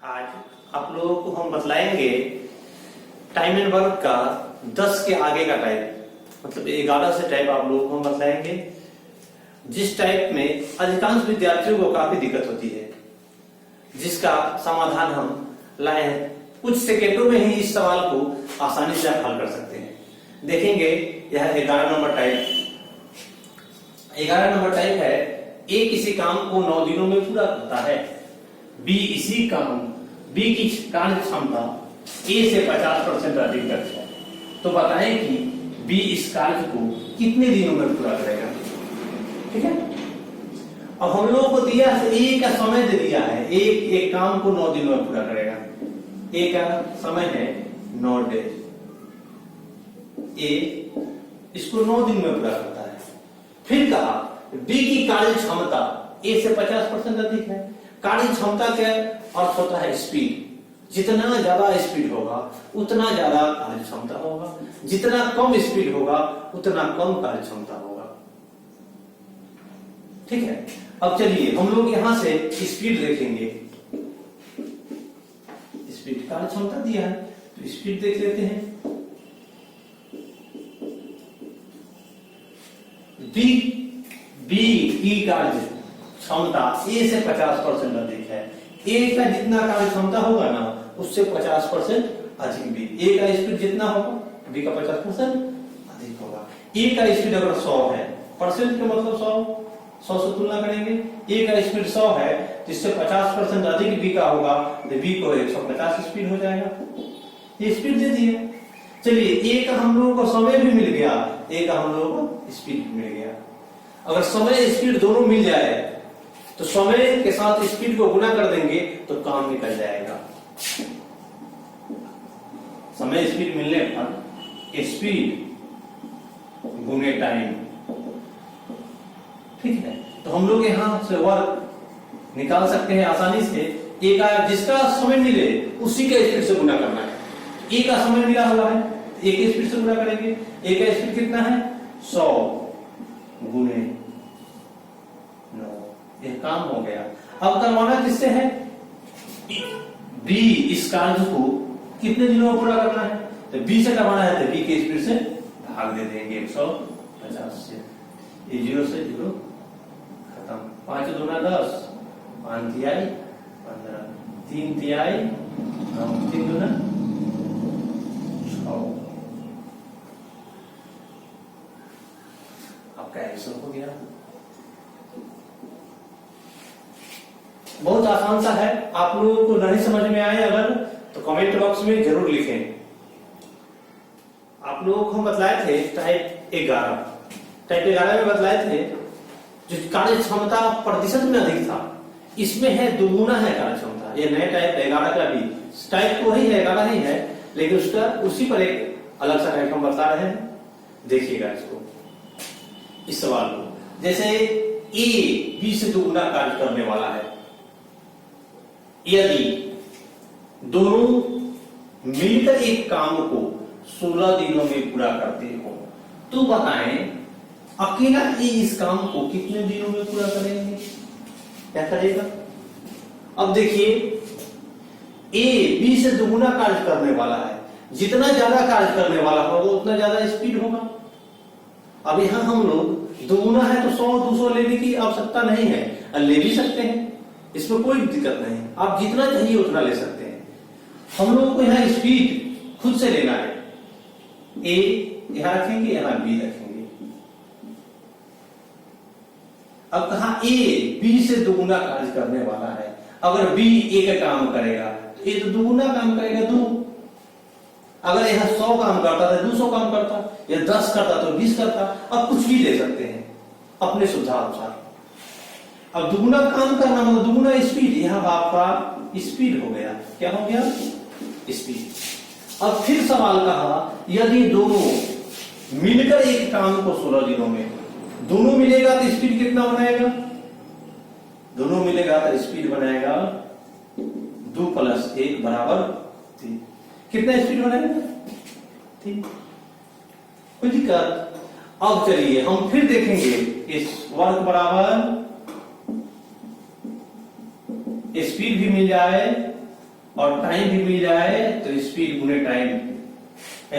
आज आप लोगों को हम बतलाएंगे टाइम एंड वर्क का 10 के आगे का टाइप, मतलब 11 से टाइप आप लोगों को हम बतलाएंगे, जिस टाइप में अधिकांश विद्यार्थियों को काफी दिक्कत होती है, जिसका समाधान हम लाए हैं। कुछ सेकेंडों में ही इस सवाल को आसानी से आप हल कर सकते हैं। देखेंगे यह 11 नंबर टाइप। 11 नंबर टाइप है, ए किसी काम को 9 दिनों में पूरा करता है, बी इसी काम बी की कार्य क्षमता ए से 50% अधिक दक्ष है, तो बताएं कि बी इस कार्य को कितने दिनों में पूरा करेगा। ठीक है, अब हम लोगों को दिया है ए का समय दे दिया है, एक काम को 9 दिनों में पूरा करेगा। ए का समय है 9 डेज, ए इसको 9 दिन में पूरा करता है। फिर कहा बी की कार्य क्षमता ए से 50% अधिक है। कार्य क्षमता का अर्थ होता है स्पीड, जितना ज्यादा स्पीड होगा उतना ज्यादा कार्य क्षमता होगा, जितना कम स्पीड होगा उतना कम कार्य क्षमता होगा। ठीक है, अब चलिए हम लोग यहां से स्पीड देखेंगे। स्पीड कार्य क्षमता दिया है तो स्पीड देख लेते हैं। बी की कार्य क्षमता ए से 50% अधिक है। ए का जितना कार्य क्षमता होगा ना उससे 50% अधिक बी। ए का स्पीड जितना होगा बी का 50% अधिक होगा। ए का स्पीड अगर 100 है, परसेंट का मतलब 100 से तुलना करेंगे। ए का स्पीड 100 है जिससे 50% अधिक बी का होगा, तो बी को 150 स्पीड हो जाएगा। ये स्पीड दे दी है। चलिए ए का हम लोगों को समय भी मिल गया, ए का हम लोगों को स्पीड भी मिल गया। अगर समय स्पीड दोनों मिल जाए तो समय के साथ स्पीड को गुना कर देंगे तो काम निकल जाएगा। समय स्पीड मिलने पर स्पीड गुने टाइम। ठीक है, तो हम लोग यहां से वर्क निकाल सकते हैं आसानी से। ए का जिसका समय मिले उसी का स्पीड से गुना करना है। ए का समय मिला हुआ है, ए की स्पीड से गुना करेंगे। ए का स्पीड कितना है 100 गुने 9, यह काम हो गया। अब करवाना किससे है, बी इस कार्य को कितने दिनों में पूरा करना है, तो बी से करवाना है तो बी की स्पीड से भाग दे देंगे 150 से। ये 0 से 0 खत्म। 5 दूना 10, 5 तिहाई 15, 3 तिहाई 9, 3 दूना 6। आपका आंसर हो गया। बहुत आसान सा है। आप लोगों को नहीं समझ में आए अगर तो कमेंट बॉक्स में जरूर लिखें। आप लोगों को हम बतलाए थे टाइप 11 में बतलाए थे जो कार्य क्षमता प्रतिशत में अधिक था, इसमें है दुगुना है कार्य क्षमता। ये नया टाइप 11 का भी टाइप तो वही है 11 ही है, लेकिन उसका उसी पर एक अलग सा टाइप हम बता रहे हैं। देखिएगा इसको, इस सवाल को। जैसे ए बी से दुगुना कार्य करने वाला है, यदि दोनों मिलकर एक काम को 16 दिनों में पूरा करते हो तो बताएं अकेला ए इस काम को कितने दिनों में पूरा करेंगे, क्या करेगा। अब देखिए ए बी से दुगुना कार्य करने वाला है, जितना ज्यादा कार्य करने वाला होगा उतना ज्यादा स्पीड होगा। अब यहां हम लोग दुगुना है तो 100-200 लेने की आवश्यकता नहीं है, ले भी सकते हैं, इसमें कोई दिक्कत नहीं। आप जितना चाहिए उतना ले सकते हैं। हम लोगों को यहाँ स्पीड खुद से लेना है। ए यहां रखेंगे, यहां बी रखेंगे। अब कहा ए बी से दुगुना कार्य करने वाला है, अगर बी ए का काम करेगा तो ए तो दुगुना काम करेगा 2। अगर यह 100 काम करता था 200 काम करता, या 10 करता तो 20 करता। अब कुछ भी ले सकते हैं अपने सुविधा अनुसार। अब दुगुना काम करना मतलब दुगुना स्पीड, यहां आपका स्पीड हो गया। क्या हो गया, स्पीड। अब फिर सवाल कहा यदि दोनों मिलकर एक काम को 16 दिनों में, दोनों मिलेगा तो स्पीड कितना बनाएगा, दोनों मिलेगा तो स्पीड बनाएगा 2 + 1 = 3। कितना स्पीड बनाएगा 3। कोई दिक्कत। अब चलिए हम फिर देखेंगे इस वर्क बराबर स्पीड भी मिल जाए और टाइम भी मिल जाए तो स्पीड गुने टाइम,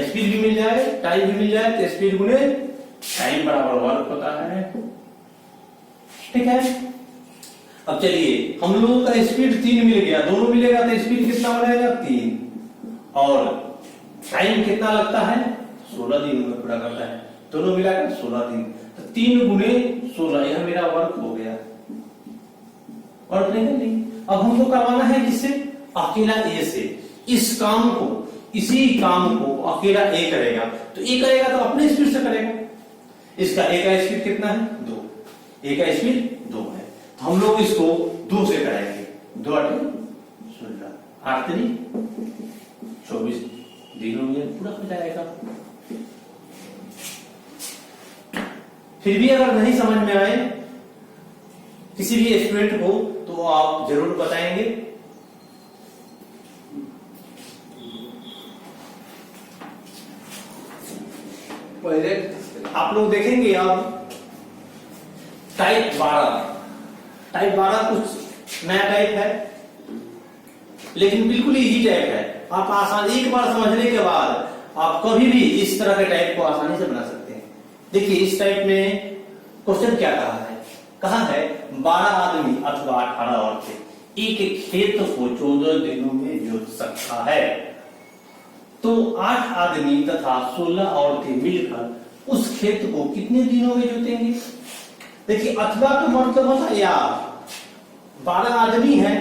स्पीड भी मिल जाए टाइम भी मिल जाए तो स्पीड गुने टाइम बराबर वर्क होता है। ठीक है, अब चलिए हम लोगों का स्पीड 3 मिल गया, दोनों मिलेगा तो स्पीड कितना हो जाएगा 3, और टाइम कितना लगता है 16 दिन में पूरा करता है, दोनों मिलाकर 16 दिन, तो 3 गुने 16 यह मेरा वर्क हो गया। वर्क नहीं, अब हमको करवाना है किससे, अकेला ए से। इस काम को, इसी काम को अकेला ए करेगा, तो ए करेगा तो अपने स्पीड से करेगा। इसका ए का स्पीड कितना है 2, ए का स्पीड 2 है, तो हम लोग इसको 2 से कराएंगे। 2 8 16, 8 3 24 दिनों में पूरा हो जाएगा। फिर भी अगर नहीं समझ में आए किसी भी स्टूडेंट को तो आप जरूर बताएंगे। पहले आप लोग देखेंगे अब टाइप 12 कुछ नया टाइप है, लेकिन बिल्कुल इजी टाइप है। आप आसान, एक बार समझने के बाद आप कभी भी इस तरह के टाइप को आसानी से बना सकते हैं। देखिए इस टाइप में क्वेश्चन क्या कहा है 12 आदमी अथवा 18 औरतें एक खेत को 14 दिनों में जोत सकता है, तो 8 आदमी तथा 16 औरतें मिलकर उस खेत को कितने दिनों में जोतेंगे। देखिए अथवा का मतलब होता या 12 आदमी है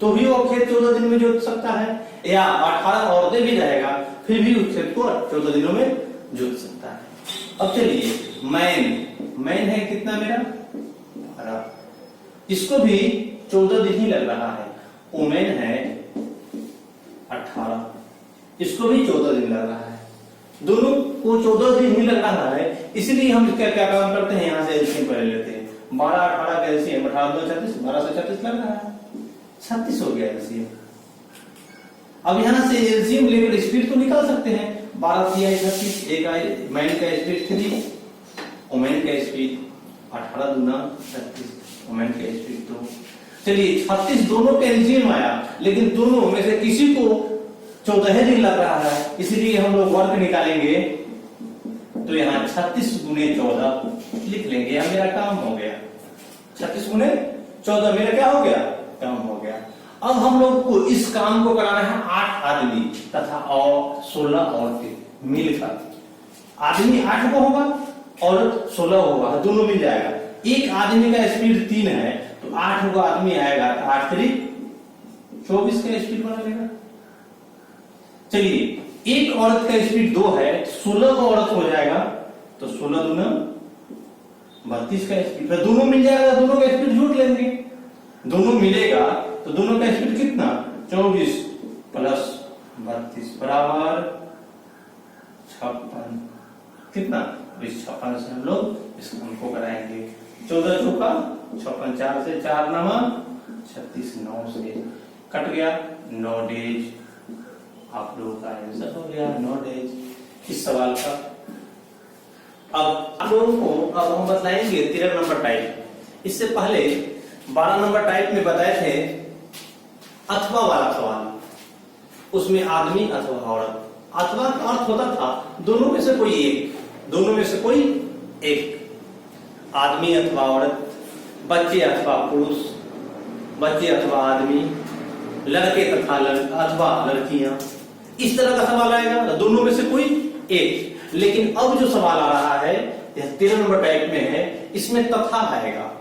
तो भी वो खेत 14 दिन में जोत सकता है, या 18 औरतें भी रहेगा फिर भी उस खेत को 14 दिनों में जोत सकता है। अब चलिए मैन है कितना मेरा 12, इसको भी 14 दिन ही लग रहा है। वुमेन है 18, इसको भी 14 दिन लग रहा है, दोनों को 14 दिन ही लग रहा है। इसलिए हम इसका क्या काम करते हैं, यहां से एलसीएम कर लेते हैं। 12 18 का एलसीएम 18 2 36, 12 से 36 लग रहा है, 36 हो गया एलसीएम। अब यहां से एलसीएम लेकर स्पीड तो निकाल सकते हैं। 12 3 36, एक मैन का स्पीड 3, वुमेन का स्पीड 18 दूना 36, वुमेन का स्पीड 2। चलिए 36 दोनों का एलसीएम आया, लेकिन दोनों में से किसी को 14 दिन लग रहा है, इसलिए हम लोग वर्क निकालेंगे तो यहाँ 36 गुने 14 लिख लेंगे, यह मेरा काम हो गया। 36 गुने 14 मेरा क्या हो गया, काम हो गया। अब हम लोग को इस काम को कराना है 8 आदमी तथा और 16 औरतें मिलकर। आदमी 8 को होगा और 16 होगा, दोनों मिल जाएगा। एक आदमी का स्पीड 3 है तो 8 को आदमी आएगा, 8 3 24 का स्पीड बना लेगा। चलिए एक औरत का स्पीड 2 है, 16 का औरत हो जाएगा तो 16 दूना 32 का स्पीड, फिर दोनों मिल जाएगा, दोनों का स्पीड जोड़ लेंगे। दोनों मिलेगा तो दोनों का स्पीड कितना 24 प्लस 32 बराबर 56, कितना 56 से हम लोग इस काम को कराएंगे। 14 चौका 56, 4 से 4 नामा 36, 9 से कट गया 9 डेज। आप लोगों का आंसर हो गया 9 डेज इस सवाल का। अब आप लोगों को अब हम बताएंगे 13 नंबर टाइप। इससे पहले 12 नंबर टाइप में बताए थे अथवा वाला सवाल, उसमें आदमी अथवा औरत। अथवा का अर्थ होता था दोनों में से कोई एक, दोनों में से कोई एक, आदमी अथवा औरत, बच्चे अथवा पुरुष, बच्चे अथवा आदमी, लड़के तथा अथवा लड़कियां, इस तरह का सवाल आएगा, दोनों में से कोई एक। लेकिन अब जो सवाल आ रहा है यह 13 नंबर टाइप में है, इसमें तथा आएगा,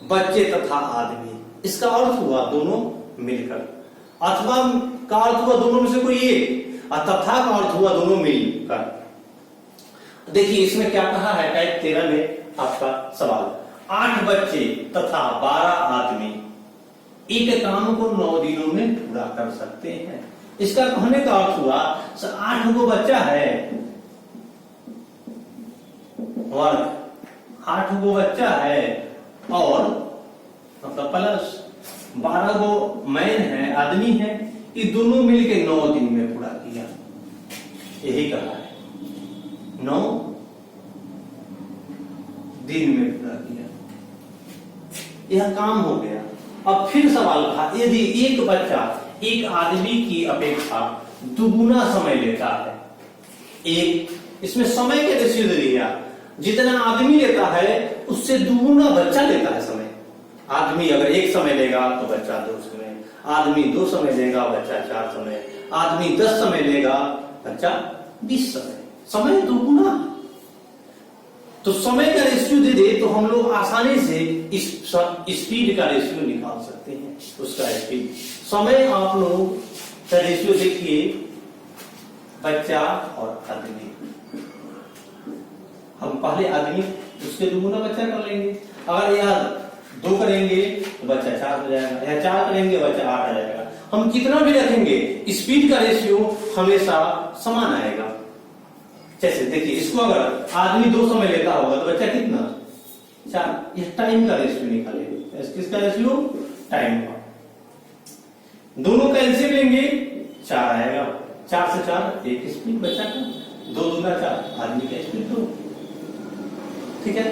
बच्चे तथा आदमी। इसका अर्थ हुआ दोनों मिलकर, अथवा का अर्थ हुआ दोनों में से कोई एक, और तथा का अर्थ हुआ दोनों मिलकर। देखिए इसमें क्या कहा है टाइप 13 में आपका सवाल, 8 बच्चे तथा 12 आदमी एक काम को 9 दिनों में पूरा कर सकते हैं। इसका कहने का अर्थ हुआ 8 को बच्चा है, वर्ग 8 को बच्चा है, और मतलब प्लस 12 को मैन है, आदमी है, ये दोनों मिलके 9 दिन में पूरा किया। यही कहा है 9 दिन में पूरा किया, यह काम हो गया। अब फिर सवाल था यदि एक बच्चा एक आदमी की अपेक्षा दुगुना समय लेता है। एक इसमें समय के रेशियो दे दिया, जितना आदमी लेता है उससे दुगुना बच्चा लेता है समय। आदमी अगर 1 समय लेगा तो बच्चा 2 समय, आदमी 2 समय लेगा बच्चा 4 समय, आदमी 10 समय लेगा बच्चा 20 समय। समय दुगुना। तो समय का रेशियो दे दे तो हम लोग आसानी से इस स्पीड का रेशियो निकाल सकते हैं। उसका स्पीड समय आप लोग का रेशियो देखिए, बच्चा और आदमी। हम पहले आदमी उसके दुगुना बच्चा कर लेंगे। अगर यहाँ 2 करेंगे तो बच्चा 4 हो जाएगा, या 4 करेंगे बच्चा 8 आ जाएगा। हम कितना भी रखेंगे स्पीड का रेशियो हमेशा समान आएगा। जैसे देखिए, इसको अगर आदमी 2 समय लेता होगा तो बच्चा कितना 4। ये टाइम का रेशियो निकालेंगे। किसका रेशियो? टाइम का। दोनों का एलसीएम लेंगे 4 आएगा। 4 से 4 1 स्पीड बच्चा का, 2 दूना 4 आदमी का स्पीड 2। ठीक है।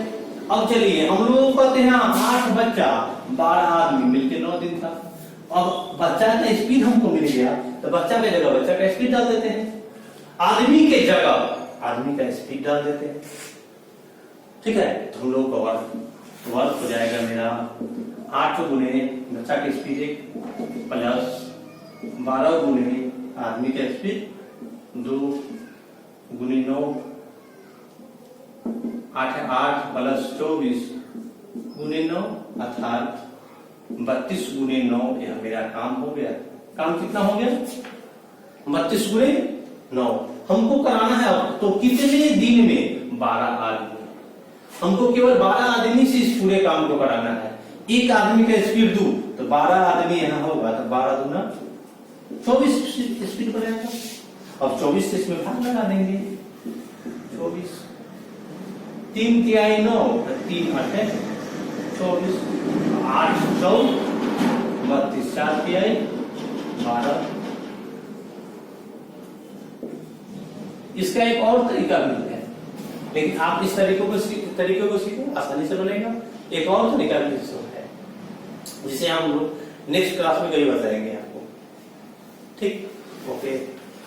अब चलिए हम लोग कहते हैं 8 बच्चा 12 आदमी मिलकर 9 दिन था। अब बच्चा का स्पीड हमको मिल गया तो बच्चा की जगह बच्चा का स्पीड डाल देते हैं, आदमी के जगह आदमी का स्पीड डाल देते हैं। ठीक है। तो हम लोग का वर्क हो जाएगा मेरा 8 गुने बच्चा की स्पीड 1 प्लस 12 गुने आदमी का स्पीड 2 गुने 9, 8 प्लस 24 गुने 9 अर्थात 32 गुने 9। यह मेरा काम हो गया। काम कितना हो गया? 32 गुने 9। हमको कराना है तो कितने दिन में? 12 आदमी। हमको केवल 12 आदमी से इस पूरे काम को कराना है। एक आदमी का स्पीड 2 तो 12 आदमी यहाँ होगा तो 12 दूना 24 स्पीड बनेगा। अब 24 से इसमें भाग लगा देंगे। 24 3 तिहाई 9 3 8 24 8 14 32 4 तिहाई 12। इसका एक और तरीका भी है, लेकिन आप इस तरीके को सीखो आसानी से बनेगा। एक और तरीका भी है जिसे हम लोग नेक्स्ट क्लास में कभी बताएंगे आपको। ठीक, ओके।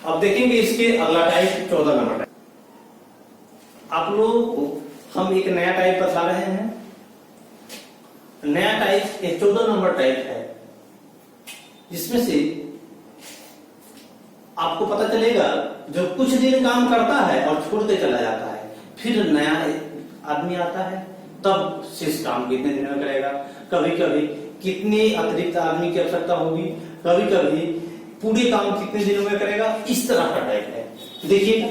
अब देखेंगे इसके अगला टाइप 14 नंबर टाइप। आप लोगों को हम एक नया टाइप बता रहे हैं। नया टाइप 14 नंबर टाइप है, जिसमें से आपको पता चलेगा जो कुछ दिन काम करता है और छोड़ के चला जाता है, फिर नया आदमी आता है, तब शेष काम कितने दिन में करेगा। कभी कभी कितने अतिरिक्त आदमी की आवश्यकता होगी, कभी कभी पूरे काम कितने दिनों में करेगा। इस तरह का टाइप है। देखिएगा,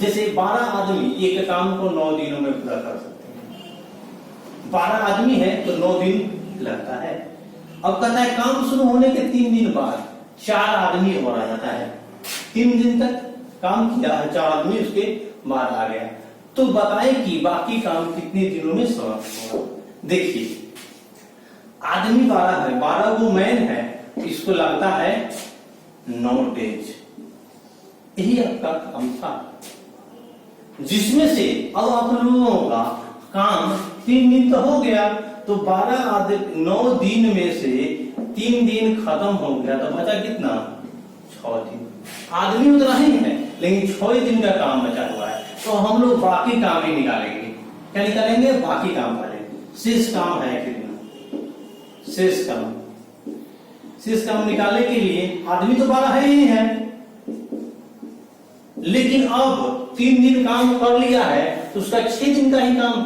जैसे 12 आदमी एक काम को 9 दिनों में पूरा कर सकते हैं। 12 आदमी है तो 9 दिन लगता है। अब कहता है काम शुरू होने के 3 दिन बाद 4 आदमी और आ जाता है। 3 दिन तक काम किया है, 4 आदमी उसके बाद आ गया, तो बताएं कि बाकी काम कितने दिनों में समाप्त होगा। देखिए, आदमी 12 है, 12 वो मैन है, इसको लगता है 9 डेज। यही आपका काम था, जिसमें से अब आप लोगों का काम 3 दिन तो हो गया, तो 9 दिन में से 3 दिन खत्म हो गया, तो बचा कितना? 6 दिन। आदमी उतना ही है, लेकिन 6 दिन का काम बचा हुआ है, तो हम लोग बाकी काम ही निकालेंगे। क्या निकालेंगे? बाकी काम करेंगे। शेष काम है कितना? शेष काम निकालने के लिए आदमी तो 12 है ही है, लेकिन अब 3 दिन काम कर लिया है तो उसका 6 दिन का ही काम,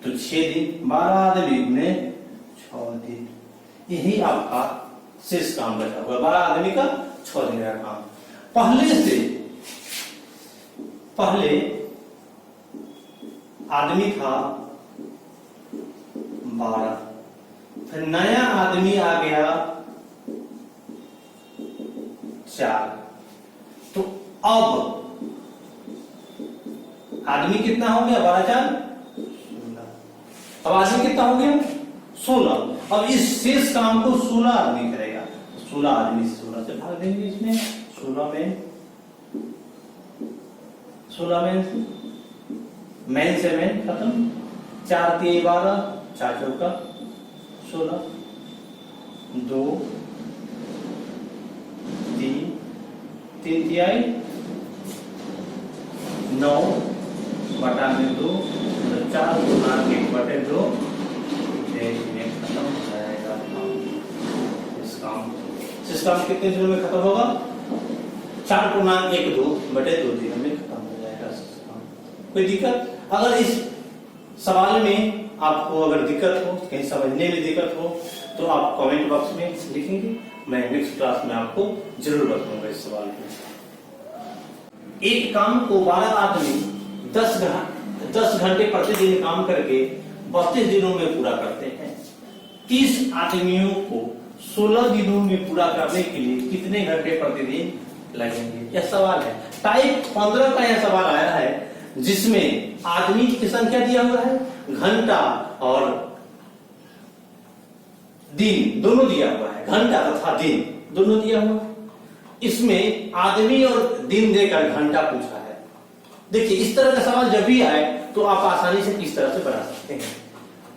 तो 6 दिन 12 आदमी में 6 दिन, यही आपका शेष काम बचा हुआ। 12 आदमी का 6 दिन का काम। पहले आदमी था 12, फिर नया आदमी आ गया 4, तो अब आदमी कितना हो गया? 12 4 16। अब आदमी कितना हो गया? 16। अब इस शेष काम को 16 आदमी करेगा। 16 आदमी 16 से भाग देंगे। इसमें 16 में मैन से मैन खत्म। 4 3 12 4 चौका 16, 2 तिहाई 9 बटा में 2, तो 4 गुना 1 बटे 2 में खत्म हो जाएगा। इस काम कितने दिनों में खत्म होगा? 4 गुना 1 2 बटे 2 दिनों में खत्म हो जाएगा। कोई दिक्कत? अगर इस सवाल में आपको अगर दिक्कत हो, कहीं समझने में दिक्कत हो, तो आप कमेंट बॉक्स में लिखेंगे, मैं नेक्स्ट क्लास में आपको जरूर बताऊंगा इस सवाल को। एक काम को 12 आदमी 10 घंटे प्रतिदिन काम करके 32 दिनों में पूरा करते हैं। 30 आदमियों को 16 दिनों में पूरा करने के लिए कितने घंटे प्रतिदिन लगेंगे? यह सवाल है। टाइप 15 का यह सवाल आया है, जिसमें आदमी की संख्या दिया हुआ है, घंटा और दिन दोनों दिया हुआ है, घंटा तथा दिन दोनों दिया हुआ है। इसमें आदमी और दिन देकर घंटा पूछा है। देखिए, इस तरह का सवाल जब भी आए तो आप आसानी से किस तरह से बना सकते हैं।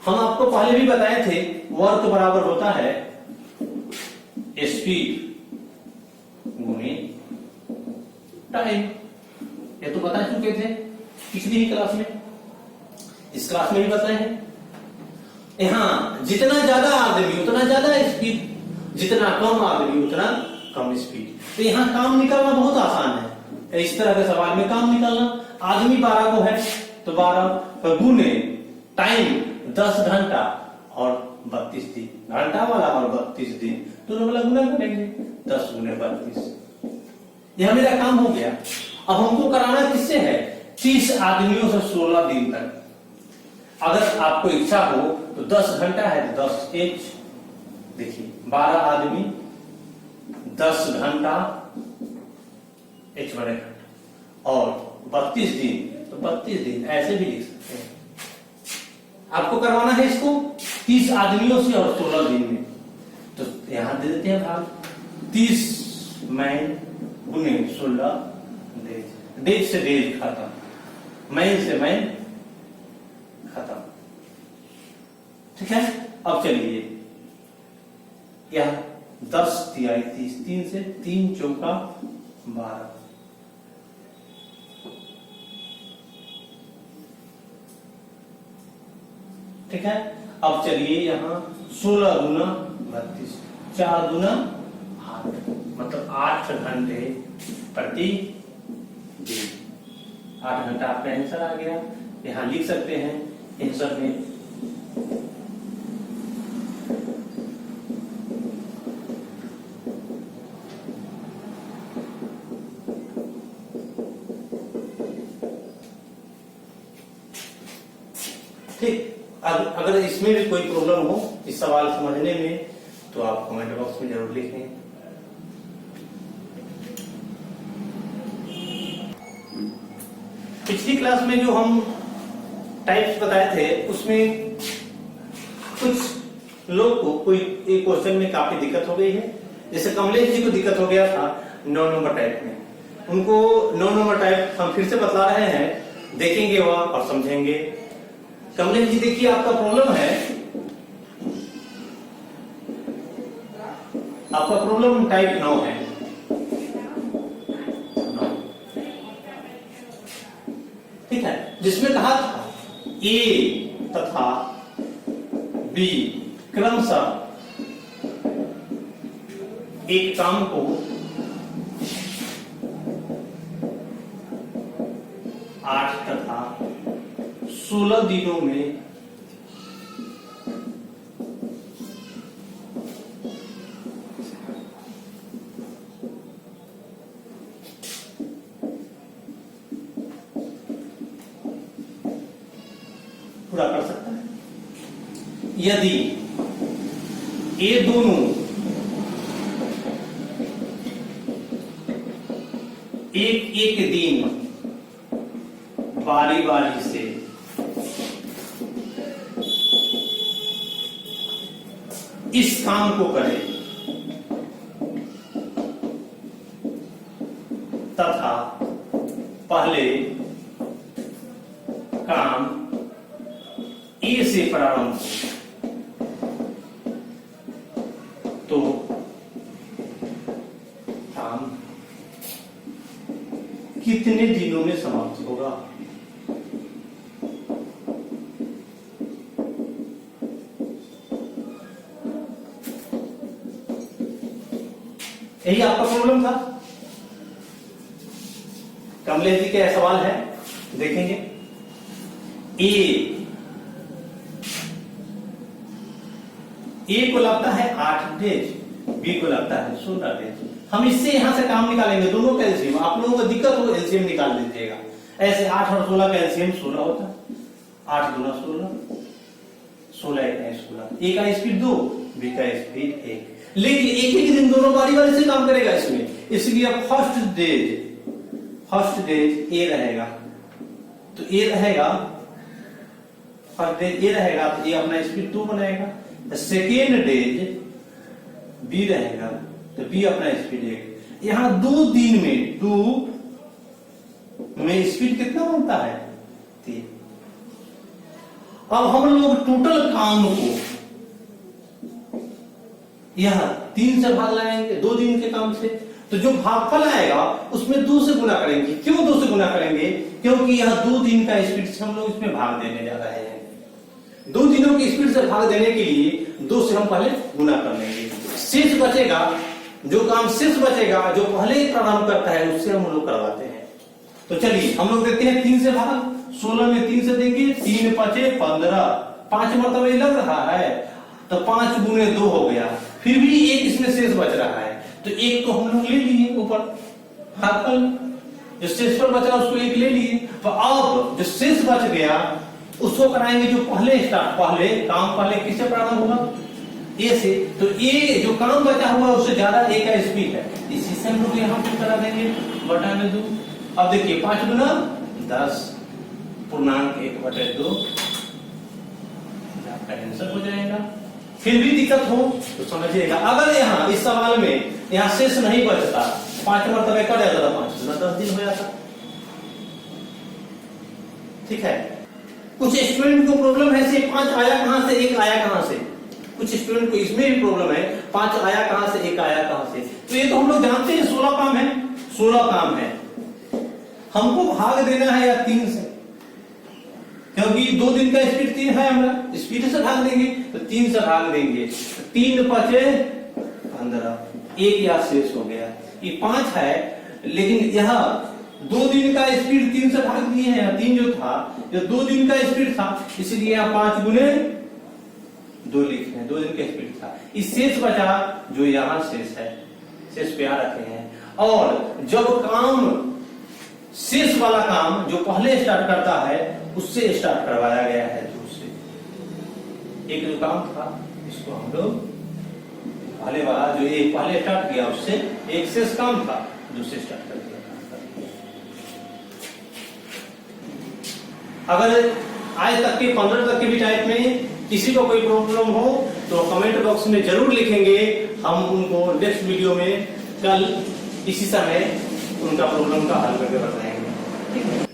हम आपको पहले भी बताए थे, वर्क बराबर होता है स्पीड गुणे टाइम। ये तो बता चुके थे पिछली ही क्लास में, इस क्लास में भी बताए हैं। यहाँ जितना ज्यादा आदमी उतना ज्यादा स्पीड, जितना कम आदमी उतना कम स्पीड। तो यहाँ काम निकालना बहुत आसान है। इस तरह के सवाल में काम निकालना, आदमी 12 को है तो 12 गुने टाइम 10 घंटा और 32 दिन, घंटा वाला और 32 दिन दोनों वाला गुना करेंगे, 10 गुने 32। यह मेरा काम हो गया। अब हमको कराना किससे है? 30 आदमियों से 16 दिन तक। अगर आपको इच्छा हो तो 10 घंटा है तो 10 एच, देखिए 12 आदमी 10 घंटा एच बड़े घंटा, और 32 दिन तो 32 दिन, ऐसे भी लिख सकते हैं। आपको करवाना है इसको 30 आदमियों से और 16 दिन में, तो यहां दे देते हैं भाग 30 मैन गुने 16 डेज, डेज से डेज खत्म, मैन से मैन खत्म। ठीक है, अब चलिए यह 10 तिहाई 30, 3 से 3 चौका 12, ठीक है। अब चलिए यहाँ 16 गुना 32, 4 गुना 8, मतलब 8 घंटे प्रति दिन। 8 घंटा आपका आंसर आ गया। यहाँ लिख सकते हैं आंसर में ठीक। अगर इसमें भी कोई प्रॉब्लम हो इस सवाल समझने में, तो आप कमेंट बॉक्स में जरूर लिखें। पिछली क्लास में जो हम टाइप्स बताए थे, उसमें कुछ लोग को कोई एक क्वेश्चन में काफी दिक्कत हो गई है। जैसे कमलेश जी को दिक्कत हो गया था 9 नंबर टाइप में, उनको 9 नंबर टाइप हम फिर से बतला रहे हैं, देखेंगे वह और समझेंगे। कमलेश जी देखिए, आपका प्रॉब्लम है, आपका प्रॉब्लम टाइप 9 है। ठीक है, जिसमें कहा था ए तथा बी क्रमशः एक काम को 8 तथा 16 दिनों में पूरा कर सकता है। यदि ये दोनों एक एक दिन बारी बारी से इस काम को करें तथा पहले काम ए से प्रारंभ हो, तो काम कितने दिनों में समाप्त होगा। यही आपका प्रॉब्लम था। कमलेश जी का सवाल है, देखेंगे। ए को लगता है 8 डेज, बी को लगता है 16 डेज। हम इससे यहां से काम निकालेंगे, दोनों का एलसीएम। आप लोगों को दिक्कत हो एलसीएम निकाल दीजिएगा। ऐसे 8 और 16 का एलसीएम 16 होता है। 8 गुना 16, 16 एक 16। ए का स्पीड 2, बी का स्पीड 1। लेकिन एक एक दिन दोनों बारी बारी से काम करेगा इसमें, इसलिए फर्स्ट डेज ए रहेगा, तो ए रहेगा, फर्स्ट डेज ए रहेगा तो ए अपना स्पीड 2 बनाएगा। सेकेंड डेज बी रहेगा तो बी अपना स्पीड 1। यहां 2 दिन में 2 में स्पीड कितना बनता है 3। अब हम लोग टोटल काम को यहां 3 से भाग लगाएंगे 2 दिन के काम से, तो जो भागफल आएगा उसमें 2 से गुना करेंगे। क्यों 2 से गुना करेंगे? क्योंकि यह 2 दिन का स्पीड से हम लोग इसमें भाग देने जा रहे हैं। 2 दिनों की स्पीड से भाग देने के लिए 2 से हम पहले गुना कर लेंगे। शेष बचेगा, जो काम शेष बचेगा जो पहले प्रारंभ करता है उससे हम लोग करवाते हैं। तो चलिए हम लोग देखते हैं 3 से भाग। 16 में 3 से देंगे, 3 5 15, 5 मरतबा लग रहा है तो 5 गुने 2 हो गया। फिर भी एक इसमें शेष बच रहा है, तो एक तो हम लोग ले लिए ऊपर भागफल, जो शेष पर बचा उसको एक ले लिए। तो अब जो शेष बच गया उसको कराएंगे जो पहले काम पहले किससे प्रारंभ होगा? ए से। तो ए जो काम बचा हुआ उससे ज्यादा ए का स्पीड है, इसी से हम लोग यहाँ पे करा देंगे बटा में 2। अब देखिए 5 गुना 10 पूर्णांक 1/2 आपका आंसर हो जाएगा। फिर भी दिक्कत हो तो समझिएगा, अगर यहाँ इस सवाल में यहाँ शेष नहीं बचता, 5 मरतबे कर जाता था, 5 गुना 10 दिन हो जाता। ठीक है। कुछ स्टूडेंट को प्रॉब्लम है, 5 आया कहां से 1 आया कहां से। कुछ स्टूडेंट को इसमें भी प्रॉब्लम है, 5 आया कहां से 1 आया कहां से। तो ये तो हम लोग जानते हैं 16 काम है, 16 काम है। हमको भाग देना है या 3 से, क्योंकि 2 दिन का स्पीड 3 है, हमारा स्पीड से भाग देंगे तो 3 से भाग देंगे। 3 5 15, एक या शेष हो गया। ये 5 है, लेकिन यहाँ 2 दिन का स्पीड 3 से भाग दिए हैं। 3 जो था, जो 2 दिन का स्पीड था, इसलिए यहाँ 5 गुने 2 लिखे हैं, 2 दिन का स्पीड था। इस शेष बचा जो यहाँ शेष है, शेष पे आ रखे हैं। और जब काम शेष वाला काम जो पहले स्टार्ट करता है उससे स्टार्ट करवाया गया है दूसरे। एक जो काम था इसको हम लोग पहले वाला जो ये पहले स्टार्ट किया उससे एक शेष काम था दूसरे स्टार्ट कर दिया। अगर आज तक के 15 तक के भी टाइप में किसी को कोई प्रॉब्लम हो तो कमेंट बॉक्स में जरूर लिखेंगे, हम उनको नेक्स्ट वीडियो में कल इसी समय उनका प्रॉब्लम का हल करके बताएंगे। ठीक है।